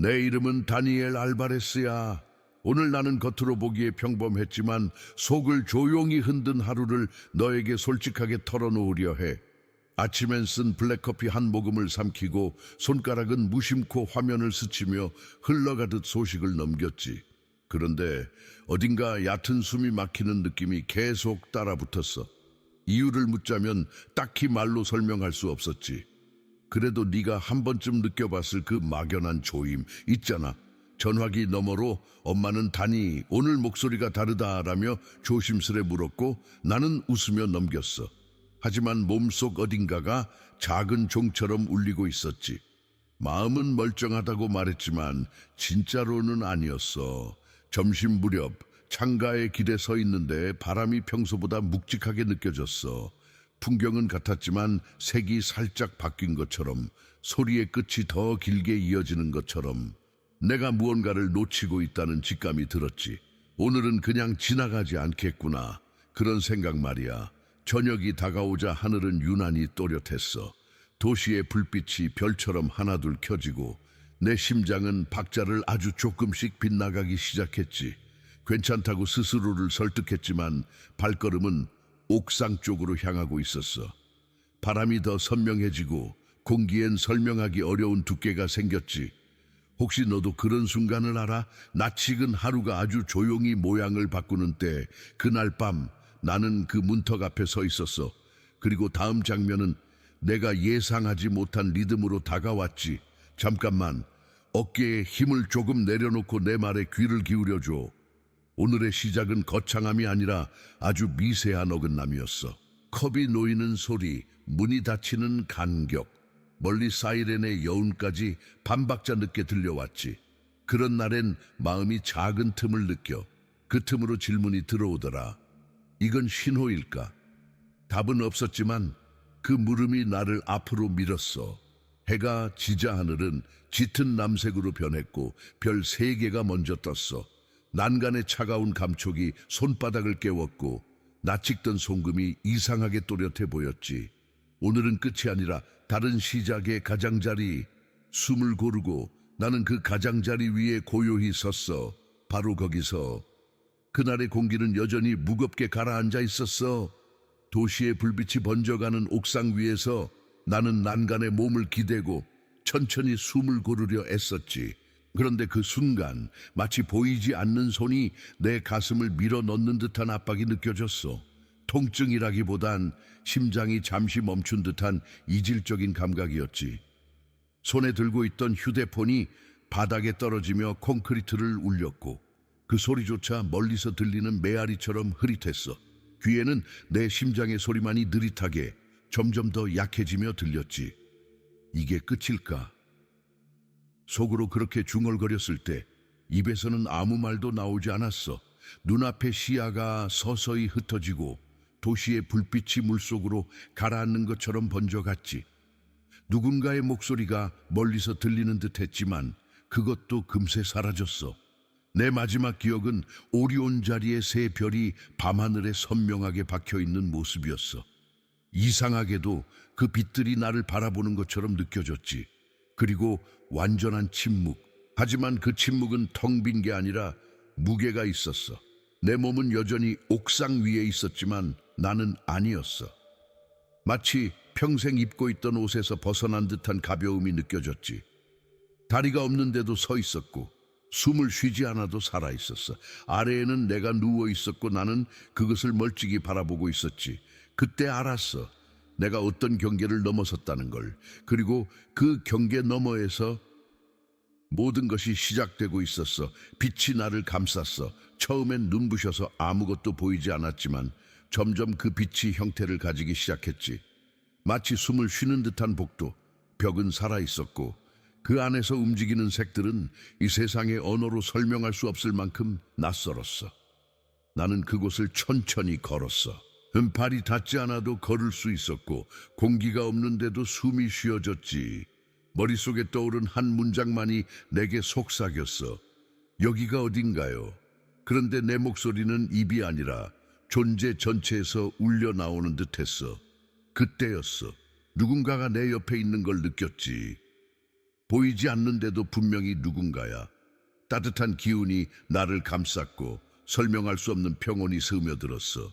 내 이름은 다니엘 알바레스야. 오늘 나는 겉으로 보기에 평범했지만 속을 조용히 흔든 하루를 너에게 솔직하게 털어놓으려 해. 아침엔 쓴 블랙커피 한 모금을 삼키고 손가락은 무심코 화면을 스치며 흘러가듯 소식을 넘겼지. 그런데 어딘가 얕은 숨이 막히는 느낌이 계속 따라붙었어. 이유를 묻자면 딱히 말로 설명할 수 없었지. 그래도 네가 한 번쯤 느껴봤을 그 막연한 조임 있잖아. 전화기 너머로 엄마는 다니 오늘 목소리가 다르다라며 조심스레 물었고 나는 웃으며 넘겼어. 하지만 몸속 어딘가가 작은 종처럼 울리고 있었지. 마음은 멀쩡하다고 말했지만 진짜로는 아니었어. 점심 무렵 창가에 길에 서 있는데 바람이 평소보다 묵직하게 느껴졌어. 풍경은 같았지만 색이 살짝 바뀐 것처럼, 소리의 끝이 더 길게 이어지는 것처럼 내가 무언가를 놓치고 있다는 직감이 들었지. 오늘은 그냥 지나가지 않겠구나. 그런 생각 말이야. 저녁이 다가오자 하늘은 유난히 또렷했어. 도시의 불빛이 별처럼 하나둘 켜지고 내 심장은 박자를 아주 조금씩 빗나가기 시작했지. 괜찮다고 스스로를 설득했지만 발걸음은 옥상 쪽으로 향하고 있었어. 바람이 더 선명해지고 공기엔 설명하기 어려운 두께가 생겼지. 혹시 너도 그런 순간을 알아? 낯익은 하루가 아주 조용히 모양을 바꾸는 때, 그날 밤 나는 그 문턱 앞에 서 있었어. 그리고 다음 장면은 내가 예상하지 못한 리듬으로 다가왔지. 잠깐만, 어깨에 힘을 조금 내려놓고 내 말에 귀를 기울여줘. 오늘의 시작은 거창함이 아니라 아주 미세한 어긋남이었어. 컵이 놓이는 소리, 문이 닫히는 간격, 멀리 사이렌의 여운까지 반박자 늦게 들려왔지. 그런 날엔 마음이 작은 틈을 느껴. 그 틈으로 질문이 들어오더라. 이건 신호일까? 답은 없었지만 그 물음이 나를 앞으로 밀었어. 해가 지자 하늘은 짙은 남색으로 변했고 별 3개가 먼저 떴어. 난간의 차가운 감촉이 손바닥을 깨웠고 낯익던 송금이 이상하게 또렷해 보였지. 오늘은 끝이 아니라 다른 시작의 가장자리. 숨을 고르고 나는 그 가장자리 위에 고요히 섰어. 바로 거기서. 그날의 공기는 여전히 무겁게 가라앉아 있었어. 도시의 불빛이 번져가는 옥상 위에서 나는 난간에 몸을 기대고 천천히 숨을 고르려 애썼지. 그런데 그 순간 마치 보이지 않는 손이 내 가슴을 밀어 넣는 듯한 압박이 느껴졌어. 통증이라기보단 심장이 잠시 멈춘 듯한 이질적인 감각이었지. 손에 들고 있던 휴대폰이 바닥에 떨어지며 콘크리트를 울렸고 그 소리조차 멀리서 들리는 메아리처럼 흐릿했어. 귀에는 내 심장의 소리만이 느릿하게 점점 더 약해지며 들렸지. 이게 끝일까? 속으로 그렇게 중얼거렸을 때 입에서는 아무 말도 나오지 않았어. 눈앞의 시야가 서서히 흩어지고 도시의 불빛이 물속으로 가라앉는 것처럼 번져갔지. 누군가의 목소리가 멀리서 들리는 듯 했지만 그것도 금세 사라졌어. 내 마지막 기억은 오리온 자리의 3 별이 밤하늘에 선명하게 박혀있는 모습이었어. 이상하게도 그 빛들이 나를 바라보는 것처럼 느껴졌지. 그리고 완전한 침묵. 하지만 그 침묵은 텅 빈 게 아니라 무게가 있었어. 내 몸은 여전히 옥상 위에 있었지만 나는 아니었어. 마치 평생 입고 있던 옷에서 벗어난 듯한 가벼움이 느껴졌지. 다리가 없는데도 서 있었고 숨을 쉬지 않아도 살아 있었어. 아래에는 내가 누워 있었고 나는 그것을 멀찍이 바라보고 있었지. 그때 알았어. 내가 어떤 경계를 넘어섰다는 걸. 그리고 그 경계 너머에서 모든 것이 시작되고 있었어. 빛이 나를 감쌌어. 처음엔 눈부셔서 아무것도 보이지 않았지만 점점 그 빛이 형태를 가지기 시작했지. 마치 숨을 쉬는 듯한 복도. 벽은 살아있었고 그 안에서 움직이는 색들은 이 세상의 언어로 설명할 수 없을 만큼 낯설었어. 나는 그곳을 천천히 걸었어. 발이 닿지 않아도 걸을 수 있었고 공기가 없는데도 숨이 쉬어졌지. 머릿속에 떠오른 한 문장만이 내게 속삭였어. 여기가 어딘가요? 그런데 내 목소리는 입이 아니라 존재 전체에서 울려 나오는 듯했어. 그때였어. 누군가가 내 옆에 있는 걸 느꼈지. 보이지 않는데도 분명히 누군가야. 따뜻한 기운이 나를 감쌌고 설명할 수 없는 평온이 스며들었어.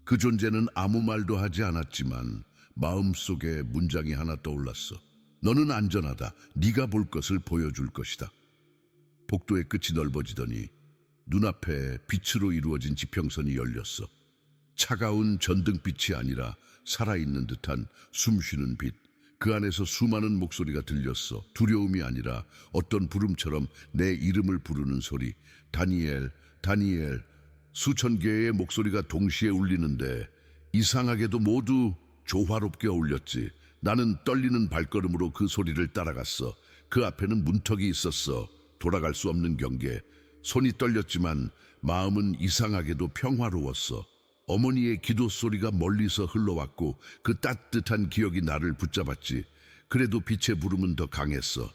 그 존재는 아무 말도 하지 않았지만 마음속에 문장이 하나 떠올랐어. 너는 안전하다. 네가 볼 것을 보여줄 것이다. 복도의 끝이 넓어지더니 눈앞에 빛으로 이루어진 지평선이 열렸어. 차가운 전등빛이 아니라 살아있는 듯한 숨쉬는 빛. 그 안에서 수많은 목소리가 들렸어. 두려움이 아니라 어떤 부름처럼 내 이름을 부르는 소리. 다니엘, 다니엘. 수천 개의 목소리가 동시에 울리는데 이상하게도 모두 조화롭게 어울렸지. 나는 떨리는 발걸음으로 그 소리를 따라갔어. 그 앞에는 문턱이 있었어. 돌아갈 수 없는 경계. 손이 떨렸지만 마음은 이상하게도 평화로웠어. 어머니의 기도 소리가 멀리서 흘러왔고 그 따뜻한 기억이 나를 붙잡았지. 그래도 빛의 부름은 더 강했어.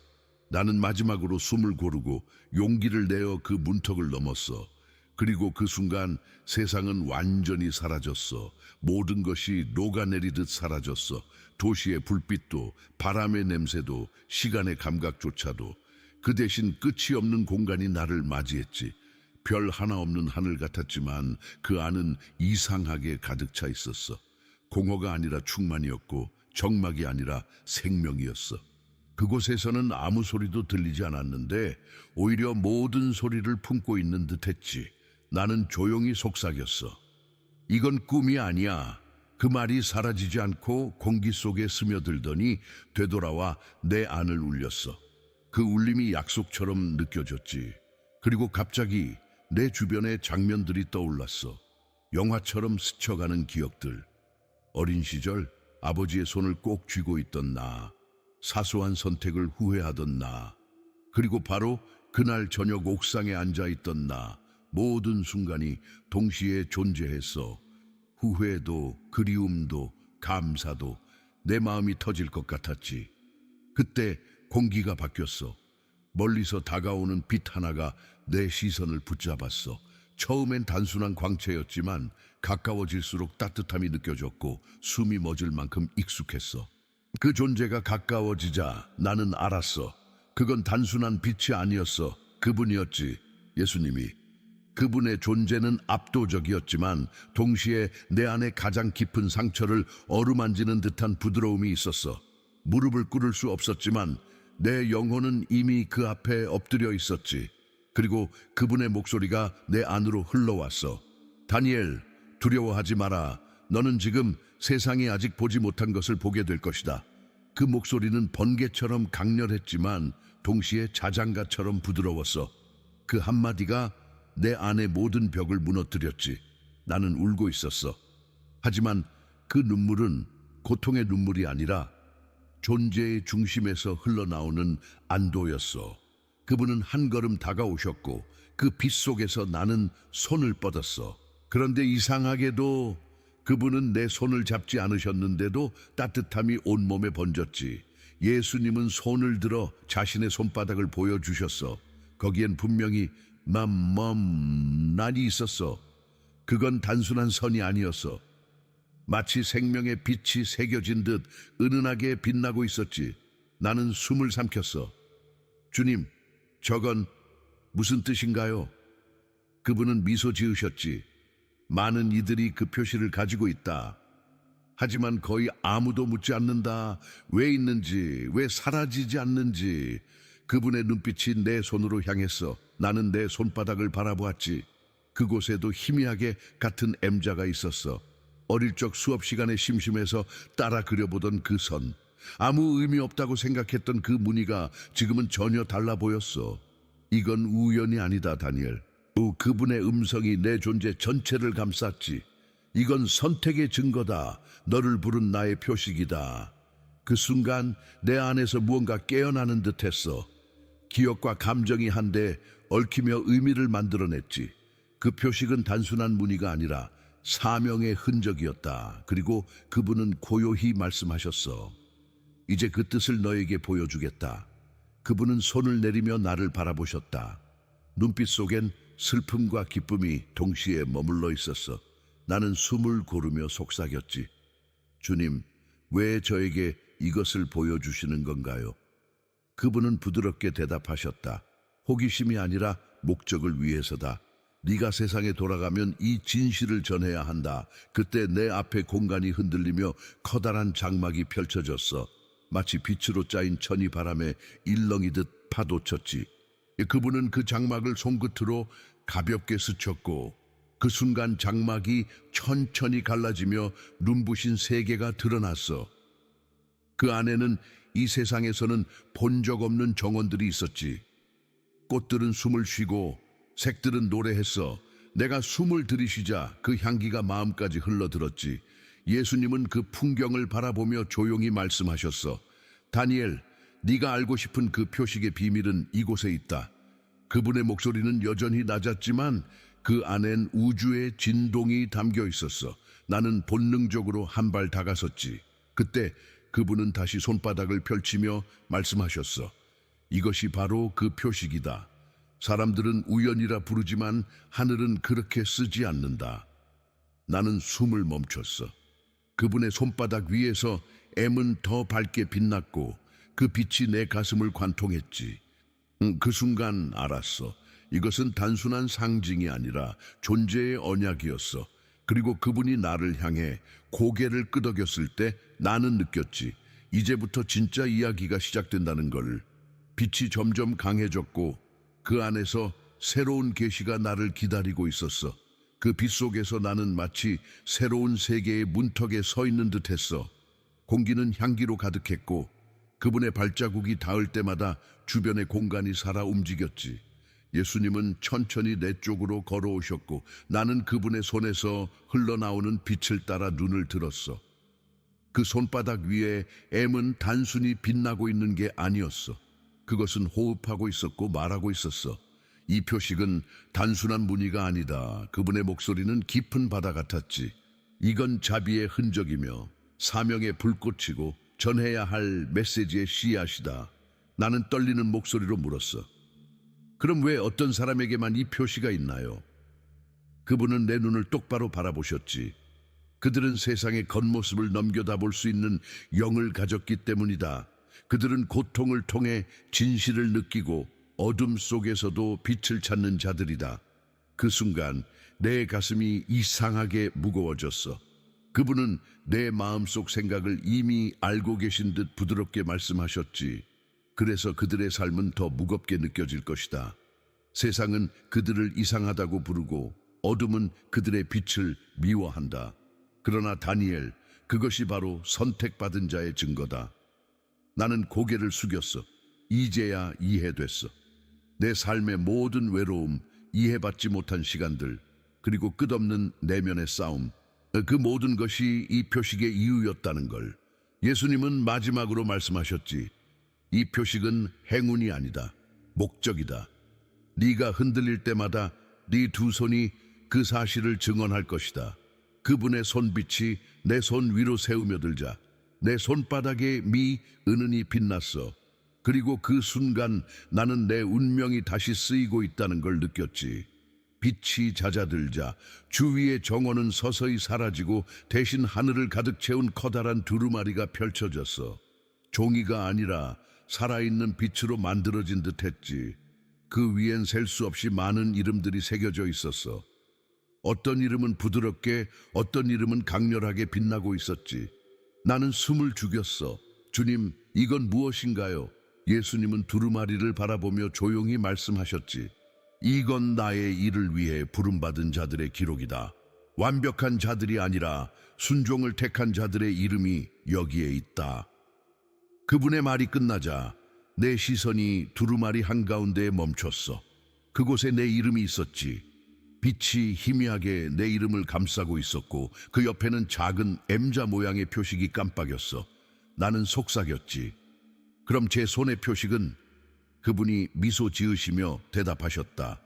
나는 마지막으로 숨을 고르고 용기를 내어 그 문턱을 넘었어. 그리고 그 순간 세상은 완전히 사라졌어. 모든 것이 녹아내리듯 사라졌어. 도시의 불빛도, 바람의 냄새도, 시간의 감각조차도. 그 대신 끝이 없는 공간이 나를 맞이했지. 별 하나 없는 하늘 같았지만 그 안은 이상하게 가득 차 있었어. 공허가 아니라 충만이었고 적막이 아니라 생명이었어. 그곳에서는 아무 소리도 들리지 않았는데 오히려 모든 소리를 품고 있는 듯했지. 나는 조용히 속삭였어. 이건 꿈이 아니야. 그 말이 사라지지 않고 공기 속에 스며들더니 되돌아와 내 안을 울렸어. 그 울림이 약속처럼 느껴졌지. 그리고 갑자기 내 주변의 장면들이 떠올랐어. 영화처럼 스쳐가는 기억들. 어린 시절 아버지의 손을 꼭 쥐고 있던 나. 사소한 선택을 후회하던 나. 그리고 바로 그날 저녁 옥상에 앉아 있던 나. 모든 순간이 동시에 존재했어. 후회도 그리움도 감사도 내 마음이 터질 것 같았지. 그때 공기가 바뀌었어. 멀리서 다가오는 빛 하나가 내 시선을 붙잡았어. 처음엔 단순한 광채였지만 가까워질수록 따뜻함이 느껴졌고 숨이 멎을 만큼 익숙했어. 그 존재가 가까워지자 나는 알았어. 그건 단순한 빛이 아니었어. 그분이었지. 예수님이. 그분의 존재는 압도적이었지만 동시에 내 안에 가장 깊은 상처를 어루만지는 듯한 부드러움이 있었어. 무릎을 꿇을 수 없었지만 내 영혼은 이미 그 앞에 엎드려 있었지. 그리고 그분의 목소리가 내 안으로 흘러왔어. 다니엘, 두려워하지 마라. 너는 지금 세상이 아직 보지 못한 것을 보게 될 것이다. 그 목소리는 번개처럼 강렬했지만 동시에 자장가처럼 부드러웠어. 그 한마디가 내 안의 모든 벽을 무너뜨렸지. 나는 울고 있었어. 하지만 그 눈물은 고통의 눈물이 아니라 존재의 중심에서 흘러나오는 안도였어. 그분은 한 걸음 다가오셨고 그 빛 속에서 나는 손을 뻗었어. 그런데 이상하게도 그분은 내 손을 잡지 않으셨는데도 따뜻함이 온몸에 번졌지. 예수님은 손을 들어 자신의 손바닥을 보여주셨어. 거기엔 분명히 난이 있었어. 그건 단순한 선이 아니었어. 마치 생명의 빛이 새겨진 듯 은은하게 빛나고 있었지. 나는 숨을 삼켰어. 주님, 저건 무슨 뜻인가요? 그분은 미소 지으셨지. 많은 이들이 그 표시를 가지고 있다. 하지만 거의 아무도 묻지 않는다. 왜 있는지, 왜 사라지지 않는지. 그분의 눈빛이 내 손으로 향했어. 나는 내 손바닥을 바라보았지. 그곳에도 희미하게 같은 M자가 있었어. 어릴 적 수업 시간에 심심해서 따라 그려보던 그 선. 아무 의미 없다고 생각했던 그 무늬가 지금은 전혀 달라 보였어. 이건 우연이 아니다, 다니엘. 그분의 음성이 내 존재 전체를 감쌌지. 이건 선택의 증거다. 너를 부른 나의 표식이다. 그 순간 내 안에서 무언가 깨어나는 듯했어. 기억과 감정이 한데 얽히며 의미를 만들어냈지. 그 표식은 단순한 무늬가 아니라 사명의 흔적이었다. 그리고 그분은 고요히 말씀하셨어. 이제 그 뜻을 너에게 보여주겠다. 그분은 손을 내리며 나를 바라보셨다. 눈빛 속엔 슬픔과 기쁨이 동시에 머물러 있었어. 나는 숨을 고르며 속삭였지. 주님, 왜 저에게 이것을 보여주시는 건가요? 그분은 부드럽게 대답하셨다. 호기심이 아니라 목적을 위해서다. 네가 세상에 돌아가면 이 진실을 전해야 한다. 그때 내 앞에 공간이 흔들리며 커다란 장막이 펼쳐졌어. 마치 빛으로 짜인 천이 바람에 일렁이듯 파도쳤지. 그분은 그 장막을 손끝으로 가볍게 스쳤고 그 순간 장막이 천천히 갈라지며 눈부신 세계가 드러났어. 그 안에는 이 세상에서는 본 적 없는 정원들이 있었지. 꽃들은 숨을 쉬고 색들은 노래했어. 내가 숨을 들이쉬자 그 향기가 마음까지 흘러들었지. 예수님은 그 풍경을 바라보며 조용히 말씀하셨어. 다니엘, 네가 알고 싶은 그 표식의 비밀은 이곳에 있다. 그분의 목소리는 여전히 낮았지만 그 안엔 우주의 진동이 담겨 있었어. 나는 본능적으로 한 발 다가섰지. 그때 그분은 다시 손바닥을 펼치며 말씀하셨어. 이것이 바로 그 표식이다. 사람들은 우연이라 부르지만 하늘은 그렇게 쓰지 않는다. 나는 숨을 멈췄어. 그분의 손바닥 위에서 M은 더 밝게 빛났고 그 빛이 내 가슴을 관통했지. 그 순간 알았어. 이것은 단순한 상징이 아니라 존재의 언약이었어. 그리고 그분이 나를 향해 고개를 끄덕였을 때 나는 느꼈지. 이제부터 진짜 이야기가 시작된다는 걸. 빛이 점점 강해졌고 그 안에서 새로운 계시가 나를 기다리고 있었어. 그 빛 속에서 나는 마치 새로운 세계의 문턱에 서 있는 듯했어. 공기는 향기로 가득했고 그분의 발자국이 닿을 때마다 주변의 공간이 살아 움직였지. 예수님은 천천히 내 쪽으로 걸어오셨고 나는 그분의 손에서 흘러나오는 빛을 따라 눈을 들었어. 그 손바닥 위에 M은 단순히 빛나고 있는 게 아니었어. 그것은 호흡하고 있었고 말하고 있었어. 이 표식은 단순한 무늬가 아니다. 그분의 목소리는 깊은 바다 같았지. 이건 자비의 흔적이며 사명의 불꽃이고 전해야 할 메시지의 씨앗이다. 나는 떨리는 목소리로 물었어. 그럼 왜 어떤 사람에게만 이 표시가 있나요? 그분은 내 눈을 똑바로 바라보셨지. 그들은 세상의 겉모습을 넘겨다볼 수 있는 영을 가졌기 때문이다. 그들은 고통을 통해 진실을 느끼고 어둠 속에서도 빛을 찾는 자들이다. 그 순간 내 가슴이 이상하게 무거워졌어. 그분은 내 마음속 생각을 이미 알고 계신 듯 부드럽게 말씀하셨지. 그래서 그들의 삶은 더 무겁게 느껴질 것이다. 세상은 그들을 이상하다고 부르고 어둠은 그들의 빛을 미워한다. 그러나 다니엘, 그것이 바로 선택받은 자의 증거다. 나는 고개를 숙였어. 이제야 이해됐어. 내 삶의 모든 외로움, 이해받지 못한 시간들, 그리고 끝없는 내면의 싸움, 그 모든 것이 이 표식의 이유였다는 걸. 예수님은 마지막으로 말씀하셨지. 이 표식은 행운이 아니다. 목적이다. 네가 흔들릴 때마다 네 두 손이 그 사실을 증언할 것이다. 그분의 손빛이 내 손 위로 세우며 들자 내 손바닥에 미 은은히 빛났어. 그리고 그 순간 나는 내 운명이 다시 쓰이고 있다는 걸 느꼈지. 빛이 잦아들자 주위의 정원은 서서히 사라지고 대신 하늘을 가득 채운 커다란 두루마리가 펼쳐졌어. 종이가 아니라 살아있는 빛으로 만들어진 듯했지. 그 위엔 셀 수 없이 많은 이름들이 새겨져 있었어. 어떤 이름은 부드럽게, 어떤 이름은 강렬하게 빛나고 있었지. 나는 숨을 죽였어. 주님, 이건 무엇인가요? 예수님은 두루마리를 바라보며 조용히 말씀하셨지. 이건 나의 일을 위해 부름받은 자들의 기록이다. 완벽한 자들이 아니라 순종을 택한 자들의 이름이 여기에 있다. 그분의 말이 끝나자 내 시선이 두루마리 한가운데에 멈췄어. 그곳에 내 이름이 있었지. 빛이 희미하게 내 이름을 감싸고 있었고 그 옆에는 작은 M자 모양의 표식이 깜빡였어. 나는 속삭였지. 그럼 제 손의 표식은? 그분이 미소 지으시며 대답하셨다.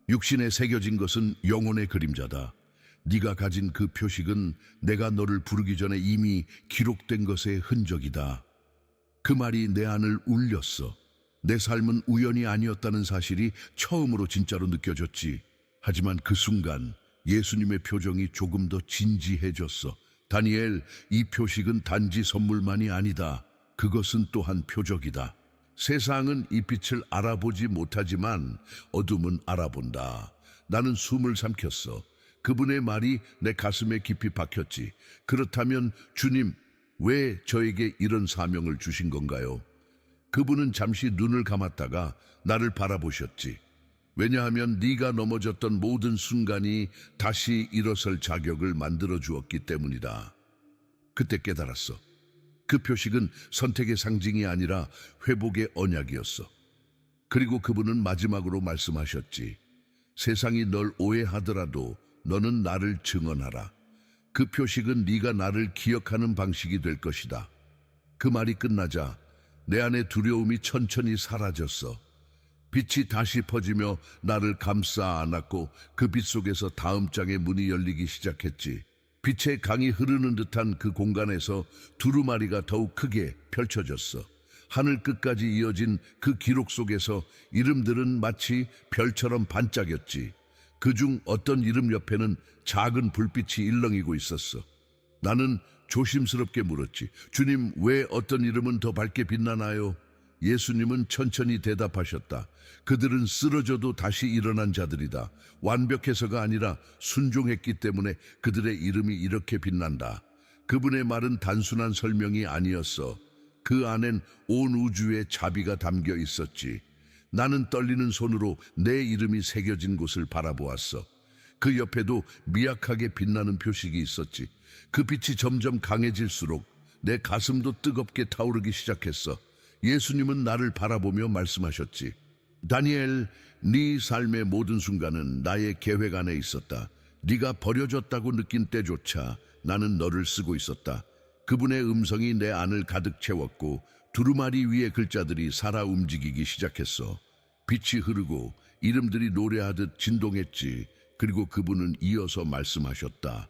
육신에 새겨진 것은 영혼의 그림자다. 네가 가진 그 표식은 내가 너를 부르기 전에 이미 기록된 것의 흔적이다. 그 말이 내 안을 울렸어. 내 삶은 우연이 아니었다는 사실이 처음으로 진짜로 느껴졌지. 하지만 그 순간 예수님의 표정이 조금 더 진지해졌어. 다니엘, 이 표식은 단지 선물만이 아니다. 그것은 또한 표적이다. 세상은 이 빛을 알아보지 못하지만 어둠은 알아본다. 나는 숨을 삼켰어. 그분의 말이 내 가슴에 깊이 박혔지. 그렇다면 주님, 왜 저에게 이런 사명을 주신 건가요? 그분은 잠시 눈을 감았다가 나를 바라보셨지. 왜냐하면 네가 넘어졌던 모든 순간이 다시 일어설 자격을 만들어 주었기 때문이다. 그때 깨달았어. 그 표식은 선택의 상징이 아니라 회복의 언약이었어. 그리고 그분은 마지막으로 말씀하셨지. 세상이 널 오해하더라도 너는 나를 증언하라. 그 표식은 네가 나를 기억하는 방식이 될 것이다. 그 말이 끝나자 내 안의 두려움이 천천히 사라졌어. 빛이 다시 퍼지며 나를 감싸 안았고 그 빛 속에서 다음 장의 문이 열리기 시작했지. 빛의 강이 흐르는 듯한 그 공간에서 두루마리가 더욱 크게 펼쳐졌어. 하늘 끝까지 이어진 그 기록 속에서 이름들은 마치 별처럼 반짝였지. 그중 어떤 이름 옆에는 작은 불빛이 일렁이고 있었어. 나는 조심스럽게 물었지. 주님, 왜 어떤 이름은 더 밝게 빛나나요? 예수님은 천천히 대답하셨다. 그들은 쓰러져도 다시 일어난 자들이다. 완벽해서가 아니라 순종했기 때문에 그들의 이름이 이렇게 빛난다. 그분의 말은 단순한 설명이 아니었어. 그 안엔 온 우주의 자비가 담겨 있었지. 나는 떨리는 손으로 내 이름이 새겨진 곳을 바라보았어. 그 옆에도 미약하게 빛나는 표식이 있었지. 그 빛이 점점 강해질수록 내 가슴도 뜨겁게 타오르기 시작했어. 예수님은 나를 바라보며 말씀하셨지. 다니엘, 네 삶의 모든 순간은 나의 계획 안에 있었다. 네가 버려졌다고 느낀 때조차 나는 너를 쓰고 있었다. 그분의 음성이 내 안을 가득 채웠고 두루마리 위의 글자들이 살아 움직이기 시작했어. 빛이 흐르고 이름들이 노래하듯 진동했지. 그리고 그분은 이어서 말씀하셨다.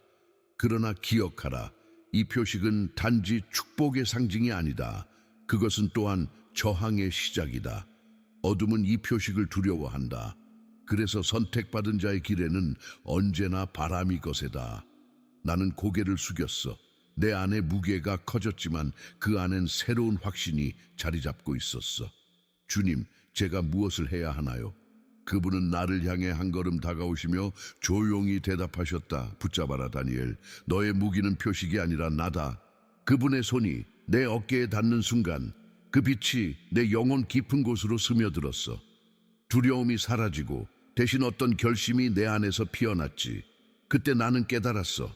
그러나 기억하라. 이 표식은 단지 축복의 상징이 아니다. 그것은 또한 저항의 시작이다. 어둠은 이 표식을 두려워한다. 그래서 선택받은 자의 길에는 언제나 바람이 거세다. 나는 고개를 숙였어. 내 안의 무게가 커졌지만 그 안엔 새로운 확신이 자리 잡고 있었어. 주님, 제가 무엇을 해야 하나요? 그분은 나를 향해 한 걸음 다가오시며 조용히 대답하셨다. 붙잡아라, 다니엘. 너의 무기는 표식이 아니라 나다. 그분의 손이 내 어깨에 닿는 순간 그 빛이 내 영혼 깊은 곳으로 스며들었어. 두려움이 사라지고 대신 어떤 결심이 내 안에서 피어났지. 그때 나는 깨달았어.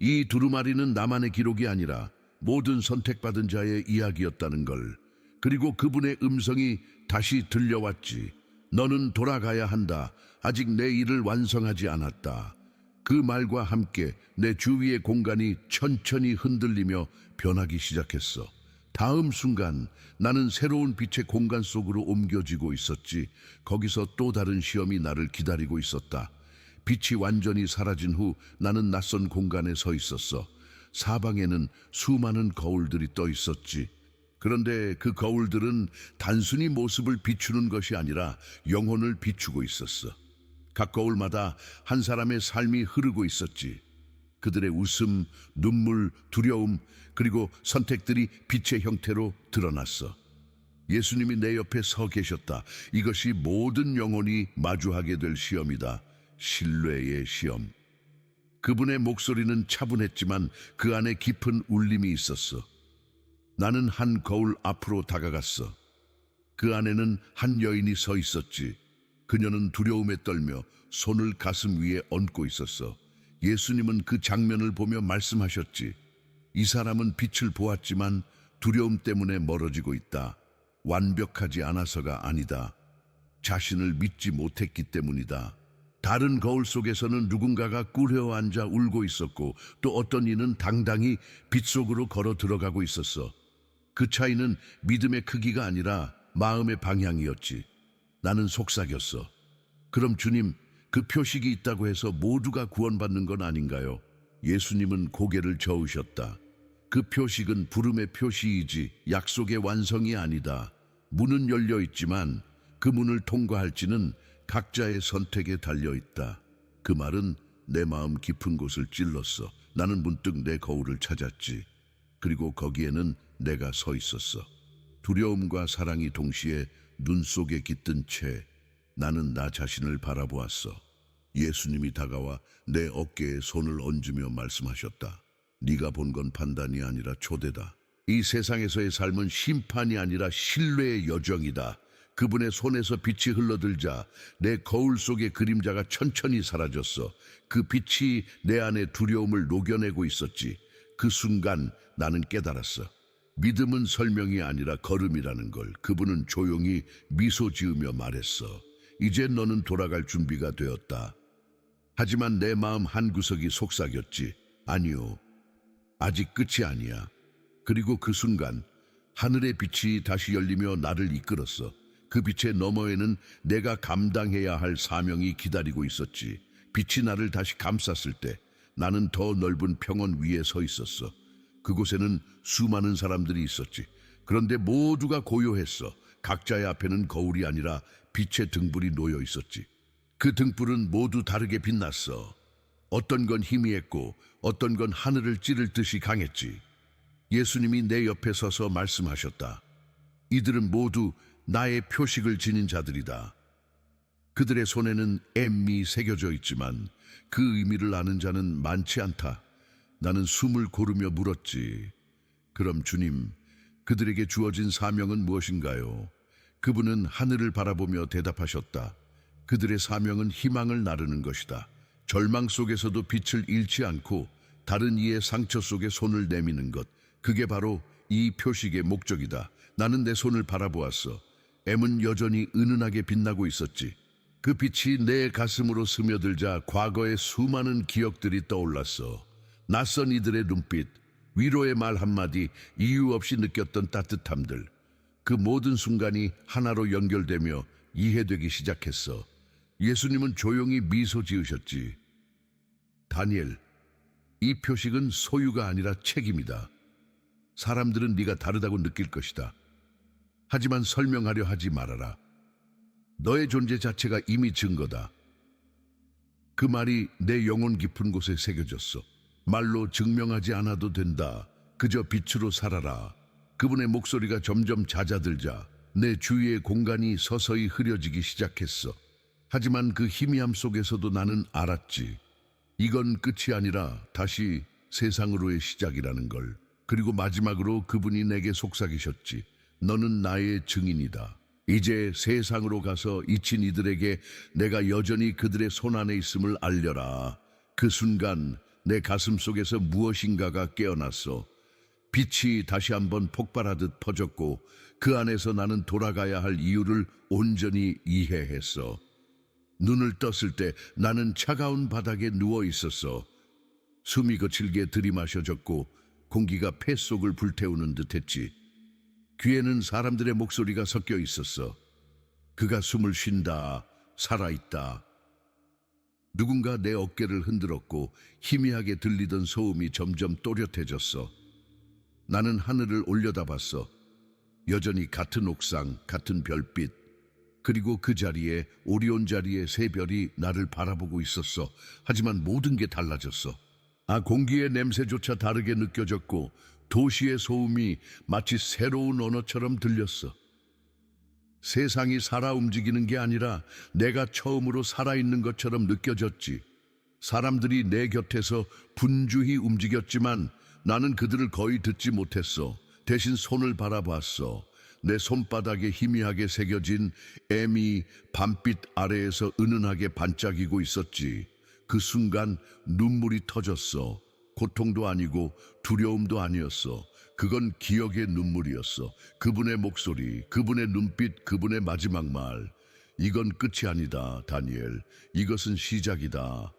이 두루마리는 나만의 기록이 아니라 모든 선택받은 자의 이야기였다는 걸. 그리고 그분의 음성이 다시 들려왔지. 너는 돌아가야 한다. 아직 내 일을 완성하지 않았다. 그 말과 함께 내 주위의 공간이 천천히 흔들리며 변하기 시작했어. 다음 순간 나는 새로운 빛의 공간 속으로 옮겨지고 있었지. 거기서 또 다른 시험이 나를 기다리고 있었다. 빛이 완전히 사라진 후 나는 낯선 공간에 서 있었어. 사방에는 수많은 거울들이 떠 있었지. 그런데 그 거울들은 단순히 모습을 비추는 것이 아니라 영혼을 비추고 있었어. 각 거울마다 한 사람의 삶이 흐르고 있었지. 그들의 웃음, 눈물, 두려움, 그리고 선택들이 빛의 형태로 드러났어. 예수님이 내 옆에 서 계셨다. 이것이 모든 영혼이 마주하게 될 시험이다. 신뢰의 시험. 그분의 목소리는 차분했지만 그 안에 깊은 울림이 있었어. 나는 한 거울 앞으로 다가갔어. 그 안에는 한 여인이 서 있었지. 그녀는 두려움에 떨며 손을 가슴 위에 얹고 있었어. 예수님은 그 장면을 보며 말씀하셨지. 이 사람은 빛을 보았지만 두려움 때문에 멀어지고 있다. 완벽하지 않아서가 아니다. 자신을 믿지 못했기 때문이다. 다른 거울 속에서는 누군가가 꿇어 앉아 울고 있었고 또 어떤 이는 당당히 빛 속으로 걸어 들어가고 있었어. 그 차이는 믿음의 크기가 아니라 마음의 방향이었지. 나는 속삭였어. 그럼 주님, 그 표식이 있다고 해서 모두가 구원받는 건 아닌가요? 예수님은 고개를 저으셨다. 그 표식은 부름의 표시이지 약속의 완성이 아니다. 문은 열려 있지만 그 문을 통과할지는 각자의 선택에 달려있다. 그 말은 내 마음 깊은 곳을 찔렀어. 나는 문득 내 거울을 찾았지. 그리고 거기에는 내가 서 있었어. 두려움과 사랑이 동시에 눈 속에 깃든 채 나는 나 자신을 바라보았어. 예수님이 다가와 내 어깨에 손을 얹으며 말씀하셨다. 네가 본 건 판단이 아니라 초대다. 이 세상에서의 삶은 심판이 아니라 신뢰의 여정이다. 그분의 손에서 빛이 흘러들자 내 거울 속의 그림자가 천천히 사라졌어. 그 빛이 내 안에 두려움을 녹여내고 있었지. 그 순간 나는 깨달았어. 믿음은 설명이 아니라 걸음이라는 걸. 그분은 조용히 미소 지으며 말했어. 이제 너는 돌아갈 준비가 되었다. 하지만 내 마음 한구석이 속삭였지. 아니요, 아직 끝이 아니야. 그리고 그 순간 하늘의 빛이 다시 열리며 나를 이끌었어. 그 빛의 너머에는 내가 감당해야 할 사명이 기다리고 있었지. 빛이 나를 다시 감쌌을 때 나는 더 넓은 평원 위에 서 있었어. 그곳에는 수많은 사람들이 있었지. 그런데 모두가 고요했어. 각자의 앞에는 거울이 아니라 빛의 등불이 놓여 있었지. 그 등불은 모두 다르게 빛났어. 어떤 건 희미했고 어떤 건 하늘을 찌를 듯이 강했지. 예수님이 내 옆에 서서 말씀하셨다. 이들은 모두 나의 표식을 지닌 자들이다. 그들의 손에는 M이 새겨져 있지만 그 의미를 아는 자는 많지 않다. 나는 숨을 고르며 물었지. 그럼 주님, 그들에게 주어진 사명은 무엇인가요? 그분은 하늘을 바라보며 대답하셨다. 그들의 사명은 희망을 나르는 것이다. 절망 속에서도 빛을 잃지 않고 다른 이의 상처 속에 손을 내미는 것. 그게 바로 이 표식의 목적이다. 나는 내 손을 바라보았어. M은 여전히 은은하게 빛나고 있었지. 그 빛이 내 가슴으로 스며들자 과거의 수많은 기억들이 떠올랐어. 낯선 이들의 눈빛, 위로의 말 한마디, 이유 없이 느꼈던 따뜻함들. 그 모든 순간이 하나로 연결되며 이해되기 시작했어. 예수님은 조용히 미소 지으셨지. 다니엘, 이 표식은 소유가 아니라 책임이다. 사람들은 네가 다르다고 느낄 것이다. 하지만 설명하려 하지 말아라. 너의 존재 자체가 이미 증거다. 그 말이 내 영혼 깊은 곳에 새겨졌어. 말로 증명하지 않아도 된다. 그저 빛으로 살아라. 그분의 목소리가 점점 잦아들자 내 주위의 공간이 서서히 흐려지기 시작했어. 하지만 그 희미함 속에서도 나는 알았지. 이건 끝이 아니라 다시 세상으로의 시작이라는 걸. 그리고 마지막으로 그분이 내게 속삭이셨지. 너는 나의 증인이다. 이제 세상으로 가서 잊힌 이들에게 내가 여전히 그들의 손 안에 있음을 알려라. 그 순간 내 가슴 속에서 무엇인가가 깨어났어. 빛이 다시 한번 폭발하듯 퍼졌고 그 안에서 나는 돌아가야 할 이유를 온전히 이해했어. 눈을 떴을 때 나는 차가운 바닥에 누워 있었어. 숨이 거칠게 들이마셔졌고 공기가 폐 속을 불태우는 듯했지. 귀에는 사람들의 목소리가 섞여 있었어. 그가 숨을 쉰다, 살아있다. 누군가 내 어깨를 흔들었고 희미하게 들리던 소음이 점점 또렷해졌어. 나는 하늘을 올려다봤어. 여전히 같은 옥상, 같은 별빛. 그리고 그 자리에, 오리온 자리에 새 별이 나를 바라보고 있었어. 하지만 모든 게 달라졌어. 공기의 냄새조차 다르게 느껴졌고 도시의 소음이 마치 새로운 언어처럼 들렸어. 세상이 살아 움직이는 게 아니라 내가 처음으로 살아있는 것처럼 느껴졌지. 사람들이 내 곁에서 분주히 움직였지만 나는 그들을 거의 듣지 못했어. 대신 손을 바라봤어. 내 손바닥에 희미하게 새겨진 M이 밤빛 아래에서 은은하게 반짝이고 있었지. 그 순간 눈물이 터졌어. 고통도 아니고 두려움도 아니었어. 그건 기억의 눈물이었어. 그분의 목소리, 그분의 눈빛, 그분의 마지막 말. 이건 끝이 아니다, 다니엘. 이것은 시작이다.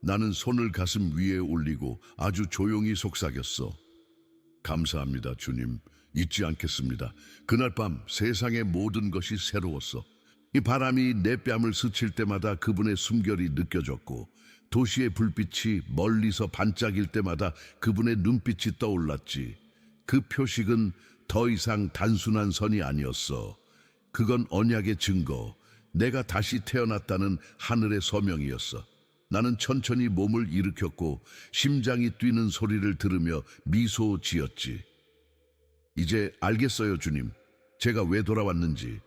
나는 손을 가슴 위에 올리고 아주 조용히 속삭였어. 감사합니다, 주님. 잊지 않겠습니다. 그날 밤 세상의 모든 것이 새로웠어. 이 바람이 내 뺨을 스칠 때마다 그분의 숨결이 느껴졌고 도시의 불빛이 멀리서 반짝일 때마다 그분의 눈빛이 떠올랐지. 그 표식은 더 이상 단순한 선이 아니었어. 그건 언약의 증거, 내가 다시 태어났다는 하늘의 서명이었어. 나는 천천히 몸을 일으켰고 심장이 뛰는 소리를 들으며 미소 지었지. 이제 알겠어요, 주님. 제가 왜 돌아왔는지.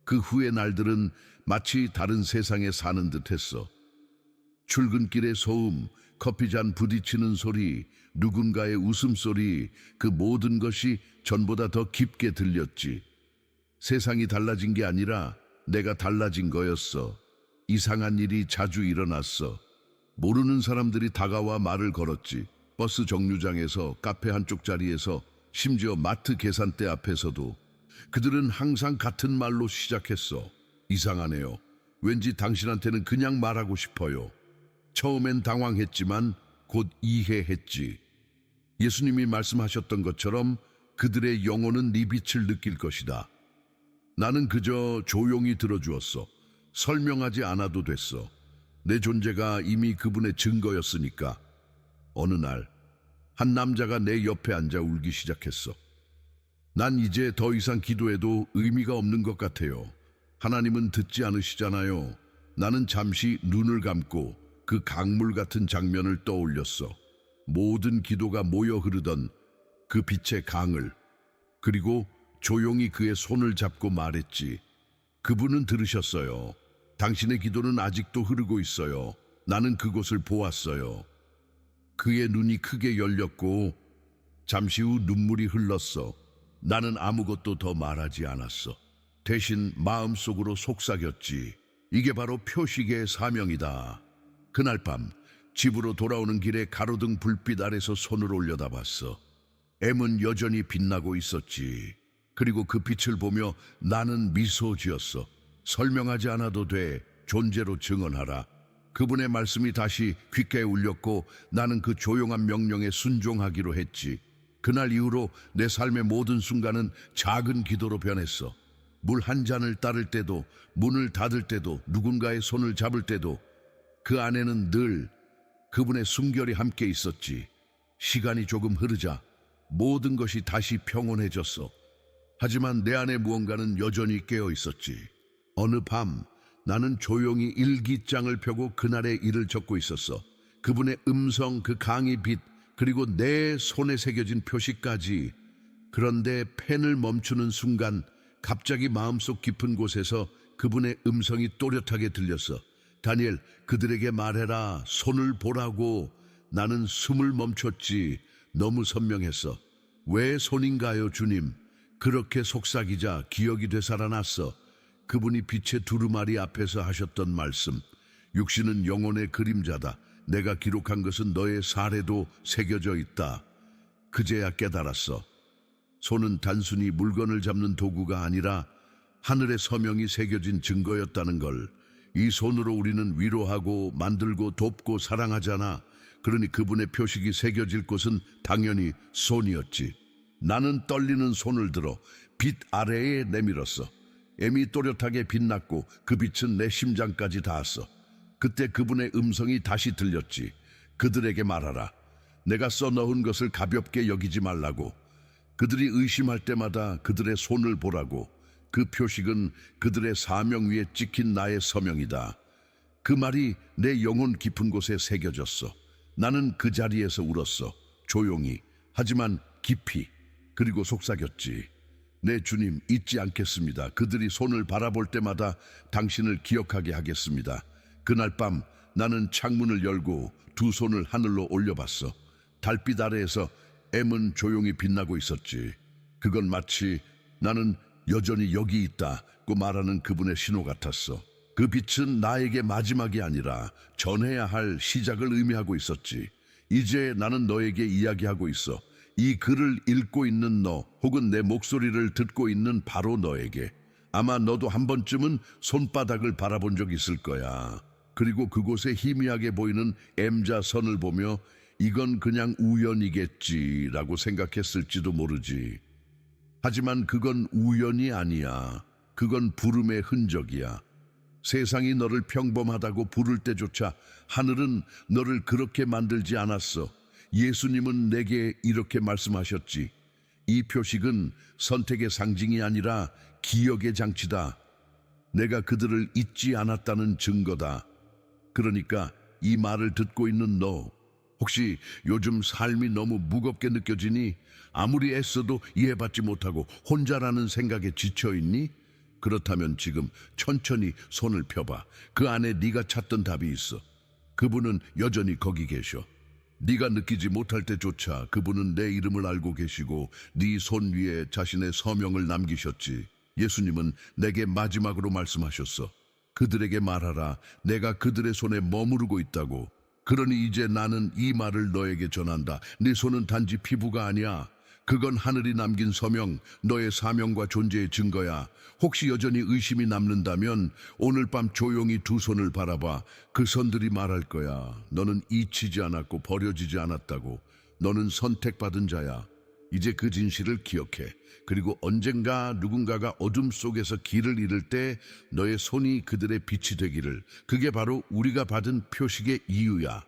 그 후의 날들은 마치 다른 세상에 사는 듯했어. 출근길의 소음, 커피잔 부딪히는 소리, 누군가의 웃음소리, 그 모든 것이 전보다 더 깊게 들렸지. 세상이 달라진 게 아니라 내가 달라진 거였어. 이상한 일이 자주 일어났어. 모르는 사람들이 다가와 말을 걸었지. 버스 정류장에서, 카페 한쪽 자리에서, 심지어 마트 계산대 앞에서도. 그들은 항상 같은 말로 시작했어. 이상하네요. 왠지 당신한테는 그냥 말하고 싶어요. 처음엔 당황했지만 곧 이해했지. 예수님이 말씀하셨던 것처럼 그들의 영혼은 네 빛을 느낄 것이다. 나는 그저 조용히 들어주었어. 설명하지 않아도 됐어. 내 존재가 이미 그분의 증거였으니까. 어느 날, 한 남자가 내 옆에 앉아 울기 시작했어. 난 이제 더 이상 기도해도 의미가 없는 것 같아요. 하나님은 듣지 않으시잖아요. 나는 잠시 눈을 감고 그 강물 같은 장면을 떠올렸어. 모든 기도가 모여 흐르던 그 빛의 강을. 그리고 조용히 그의 손을 잡고 말했지. 그분은 들으셨어요. 당신의 기도는 아직도 흐르고 있어요. 나는 그곳을 보았어요. 그의 눈이 크게 열렸고 잠시 후 눈물이 흘렀어. 나는 아무것도 더 말하지 않았어. 대신 마음속으로 속삭였지. 이게 바로 표식의 사명이다. 그날 밤 집으로 돌아오는 길에 가로등 불빛 아래서 손을 올려다봤어. M은 여전히 빛나고 있었지. 그리고 그 빛을 보며 나는 미소 지었어. 설명하지 않아도 돼. 존재로 증언하라. 그분의 말씀이 다시 귓가에 울렸고 나는 그 조용한 명령에 순종하기로 했지. 그날 이후로 내 삶의 모든 순간은 작은 기도로 변했어. 물 한 잔을 따를 때도, 문을 닫을 때도, 누군가의 손을 잡을 때도 그 안에는 늘 그분의 숨결이 함께 있었지. 시간이 조금 흐르자 모든 것이 다시 평온해졌어. 하지만 내 안에 무언가는 여전히 깨어 있었지. 어느 밤 나는 조용히 일기장을 펴고 그날의 일을 적고 있었어. 그분의 음성, 그 강의 빛, 그리고 내 손에 새겨진 표시까지. 그런데 펜을 멈추는 순간 갑자기 마음속 깊은 곳에서 그분의 음성이 또렷하게 들렸어. 다니엘, 그들에게 말해라. 손을 보라고. 나는 숨을 멈췄지. 너무 선명했어. 왜 손인가요, 주님? 그렇게 속삭이자 기억이 되살아났어. 그분이 빛의 두루마리 앞에서 하셨던 말씀. 육신은 영혼의 그림자다. 내가 기록한 것은 너의 살에도 새겨져 있다. 그제야 깨달았어. 손은 단순히 물건을 잡는 도구가 아니라 하늘의 서명이 새겨진 증거였다는 걸. 이 손으로 우리는 위로하고 만들고 돕고 사랑하잖아. 그러니 그분의 표식이 새겨질 곳은 당연히 손이었지. 나는 떨리는 손을 들어 빛 아래에 내밀었어. M이 또렷하게 빛났고 그 빛은 내 심장까지 닿았어. 그때 그분의 음성이 다시 들렸지. 그들에게 말하라. 내가 써넣은 것을 가볍게 여기지 말라고. 그들이 의심할 때마다 그들의 손을 보라고. 그 표식은 그들의 사명 위에 찍힌 나의 서명이다. 그 말이 내 영혼 깊은 곳에 새겨졌어. 나는 그 자리에서 울었어. 조용히, 하지만 깊이. 그리고 속삭였지. 내 주님, 잊지 않겠습니다. 그들이 손을 바라볼 때마다 당신을 기억하게 하겠습니다. 그날 밤 나는 창문을 열고 두 손을 하늘로 올려봤어. 달빛 아래에서 M은 조용히 빛나고 있었지. 그건 마치 나는 여전히 여기 있다고 말하는 그분의 신호 같았어. 그 빛은 나에게 마지막이 아니라 전해야 할 시작을 의미하고 있었지. 이제 나는 너에게 이야기하고 있어. 이 글을 읽고 있는 너, 혹은 내 목소리를 듣고 있는 바로 너에게. 아마 너도 한 번쯤은 손바닥을 바라본 적 있을 거야. 그리고 그곳에 희미하게 보이는 M자 선을 보며 이건 그냥 우연이겠지라고 생각했을지도 모르지. 하지만 그건 우연이 아니야. 그건 부름의 흔적이야. 세상이 너를 평범하다고 부를 때조차 하늘은 너를 그렇게 만들지 않았어. 예수님은 내게 이렇게 말씀하셨지. 이 표식은 선택의 상징이 아니라 기억의 장치다. 내가 그들을 잊지 않았다는 증거다. 그러니까 이 말을 듣고 있는 너, 혹시 요즘 삶이 너무 무겁게 느껴지니? 아무리 애써도 이해받지 못하고 혼자라는 생각에 지쳐있니? 그렇다면 지금 천천히 손을 펴봐. 그 안에 네가 찾던 답이 있어. 그분은 여전히 거기 계셔. 네가 느끼지 못할 때조차 그분은 내 이름을 알고 계시고 네 손 위에 자신의 서명을 남기셨지. 예수님은 내게 마지막으로 말씀하셨어. 그들에게 말하라. 내가 그들의 손에 머무르고 있다고. 그러니 이제 나는 이 말을 너에게 전한다. 네 손은 단지 피부가 아니야. 그건 하늘이 남긴 서명, 너의 사명과 존재의 증거야. 혹시 여전히 의심이 남는다면 오늘 밤 조용히 두 손을 바라봐. 그 손들이 말할 거야. 너는 잊히지 않았고 버려지지 않았다고. 너는 선택받은 자야. 이제 그 진실을 기억해. 그리고 언젠가 누군가가 어둠 속에서 길을 잃을 때 너의 손이 그들의 빛이 되기를. 그게 바로 우리가 받은 표식의 이유야.